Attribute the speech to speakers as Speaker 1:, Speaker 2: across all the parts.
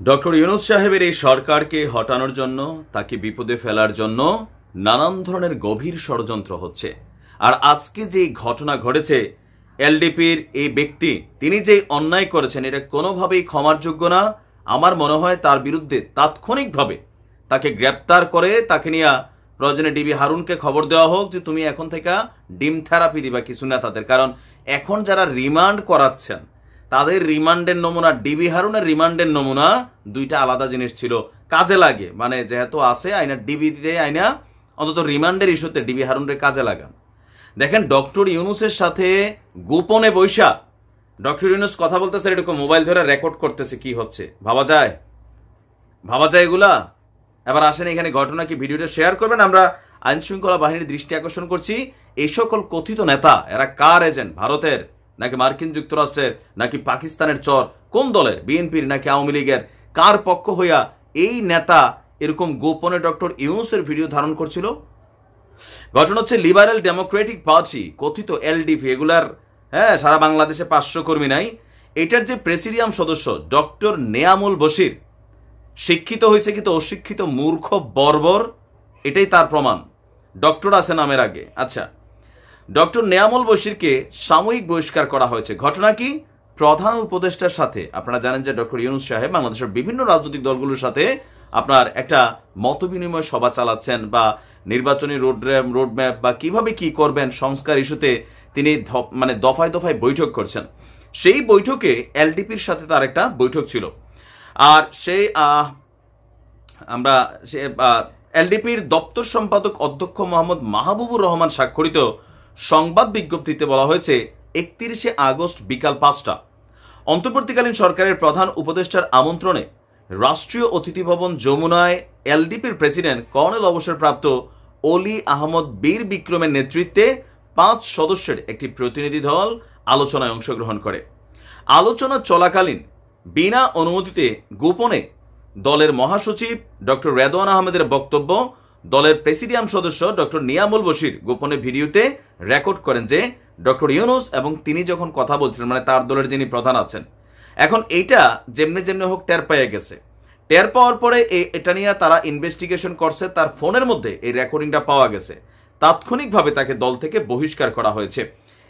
Speaker 1: Doctor Yunus সাহেবের এই সরকারকে হটানোর জন্য, তাকে বিপদে ফেলার জন্য নানান ধরনের গভীর ষড়যন্ত্র হচ্ছে। আর আজকে যে ঘটনা ঘটেছে, এলডিপির এই ব্যক্তি তিনি যে অন্যায় করেছেন এটা কোনোভাবেই ক্ষমার যোগ্য না। আমার মনে হয় তার বিরুদ্ধে তাৎক্ষণিকভাবে তাকে গ্রেপ্তার করে তাকে নিয়ে প্রয়োজনে ডিবি হারুনকে খবর দেওয়া হোক যে তুমি এখন থেকে ডিম থেরাপি দিবা কিছু নেতাদের। কারণ এখন যারা রিমান্ড করাচ্ছেন তাদের রিমান্ডের নমুনা, ডিবি হারুনের রিমান্ডের নমুনা দুইটা আলাদা জিনিস ছিল। কাজে লাগে, মানে যেহেতু আছে আইনা ডিবি দিয়ে আইনা অন্তত রিমান্ডের ইস্যুতে ডিবি হারুনের কাজে লাগান। দেখেন ডক্টর ইউনূসের সাথে গোপনে বৈশা ডক্টর ইউনূস কথা বলতেছে, এরকম মোবাইল ধরে রেকর্ড করতেছে। কি হচ্ছে ভাবা যায়? ভাবা যায় এগুলা? এবার আসেন এখানে ঘটনা কি, ভিডিওটা শেয়ার করবেন। আমরা আইন শৃঙ্খলা বাহিনীর দৃষ্টি আকর্ষণ করছি, এই সকল কথিত নেতা এরা কার এজেন্ট? ভারতের নাকি মার্কিন যুক্তরাষ্ট্রের নাকি পাকিস্তানের চর? কোন দলের? বিএনপির নাকি আওয়ামী লীগের? কার পক্ষ হইয়া এই নেতা এরকম গোপনে ডক্টর ইউনূসের ভিডিও ধারণ করছিল? ঘটনা হচ্ছে লিবারেল ডেমোক্রেটিক পার্টি, কথিত এলডিপি, এগুলার সারা বাংলাদেশে 500 কর্মী নাই। এটার যে প্রেসিডিয়াম সদস্য ডক্টর নেয়ামুল বশির শিক্ষিত হয়েছে কিন্তু অশিক্ষিত, মূর্খ, বর্বর, এটাই তার প্রমাণ। ডক্টর আছে নামের আগে। আচ্ছা, ডক্টর নেয়ামুল বশিরকে সাময়িক বহিষ্কার করা হয়েছে। ঘটনা কি? প্রধান উপদেষ্টার সাথে, আপনারা জানেন যে ডক্টর ইউনূস সাহেব বাংলাদেশের বিভিন্ন রাজনৈতিক দলগুলোর সাথে আপনার একটা মতবিনিময় সভা চালাচ্ছেন, বা নির্বাচনী রোডম্যাপ বা কিভাবে কি করবেন সংস্কার ইস্যুতে তিনি মানে দফায় দফায় বৈঠক করছেন। সেই বৈঠকে এলডিপির সাথে তার একটা বৈঠক ছিল। আর সেই এলডিপির দপ্তর সম্পাদক অধ্যক্ষ মোহাম্মদ মাহবুবুর রহমান স্বাক্ষরিত সংবাদ বিজ্ঞপ্তিতে বলা হয়েছে 31শে আগস্ট বিকাল 5টা অন্তর্বর্তীকালীন সরকারের প্রধান উপদেষ্টার আমন্ত্রণে রাষ্ট্রীয় অতিথি ভবন যমুনায় এলডিপির প্রেসিডেন্ট কর্নেল অবসরপ্রাপ্ত অলি আহমদ বীর বিক্রমের নেতৃত্বে 5 সদস্যের একটি প্রতিনিধি দল আলোচনায় অংশগ্রহণ করে। আলোচনা চলাকালীন বিনা অনুমতিতে গোপনে দলের মহাসচিব ডক্টর রেদওয়ান আহমেদের বক্তব্য দলের প্রেসিডিয়াম সদস্য ডক্টর নিয়ামুল বশির গোপনে ভিডিওতে রেকর্ড করেন যে ডক্টর ইউনূস এবং তিনি যখন কথা বলছিলেন, মানে তার দলের যিনি প্রধান আছেন। এখন এইটা যেমনি যেমনি হোক টের পেয়ে গেছে। টের পাওয়ার পরে এটা নিয়ে তারা ইনভেস্টিগেশন করছে, তার ফোনের মধ্যে এই রেকর্ডিংটা পাওয়া গেছে। তাৎক্ষণিকভাবে তাকে দল থেকে বহিষ্কার করা হয়েছে।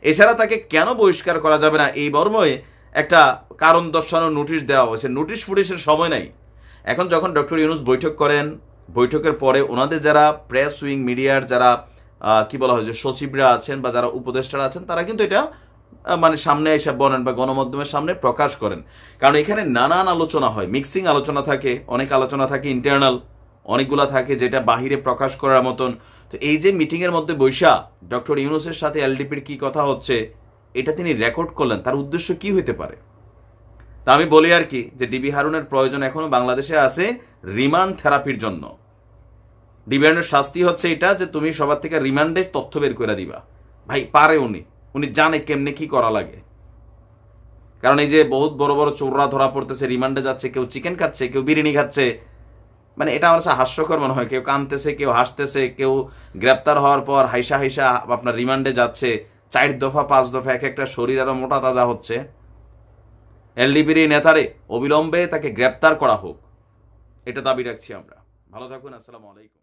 Speaker 1: এছাড়া তাকে কেন বহিষ্কার করা যাবে না এই মর্মে একটা কারণ দর্শানোর নোটিশ দেওয়া হয়েছে। নোটিশ ফুটিশের সময় নাই। এখন যখন ডক্টর ইউনূস বৈঠক করেন, বৈঠকের পরে ওনাদের যারা প্রেস উইং মিডিয়ার যারা কি বলা হয় যে সচিবরা আছেন বা যারা উপদেষ্টারা আছেন, তারা কিন্তু এটা মানে সামনে এসে বলেন বা গণমাধ্যমের সামনে প্রকাশ করেন। কারণ এখানে নানান আলোচনা হয়, মিক্সিং আলোচনা থাকে, অনেক আলোচনা থাকে ইন্টারনাল, অনেকগুলা থাকে যেটা বাহিরে প্রকাশ করার মতন। তো এই যে মিটিংয়ের মধ্যে বৈশা ডক্টর ইউনূসের সাথে এলডিপির কি কথা হচ্ছে এটা তিনি রেকর্ড করলেন, তার উদ্দেশ্য কি হইতে পারে? তা আমি বলি আর কি যে ডিবি হারুনের প্রয়োজন এখনো বাংলাদেশে আছে রিমান্ড থেরাপির জন্য। ডিবি হারুনের শাস্তি হচ্ছে এটা যে তুমি সবার থেকে রিমান্ডের তথ্য বের করে দিবা। ভাই পারে, উনি জানে কেমনে কি করা লাগে। কারণ এই যে বহুত বড় বড় চোররা ধরা পড়তেছে, রিমান্ডে যাচ্ছে, কেউ চিকেন খাচ্ছে, কেউ বিরিয়ানি খাচ্ছে, মানে এটা আমার কাছে হাস্যকর মনে হয়। কেউ কাঁদতেছে, কেউ হাসতেছে, কেউ গ্রেপ্তার হওয়ার পর হাইসা হাইসা আপনার রিমান্ডে যাচ্ছে। 4 দফা 5 দফা এক একটা শরীর আরো মোটা তাজা হচ্ছে। এলডিপির এই নেতারে অবিলম্বে তাকে গ্রেপ্তার করা হোক, এটা দাবি রাখছি আমরা। ভালো থাকুন। আসসালামু আলাইকুম।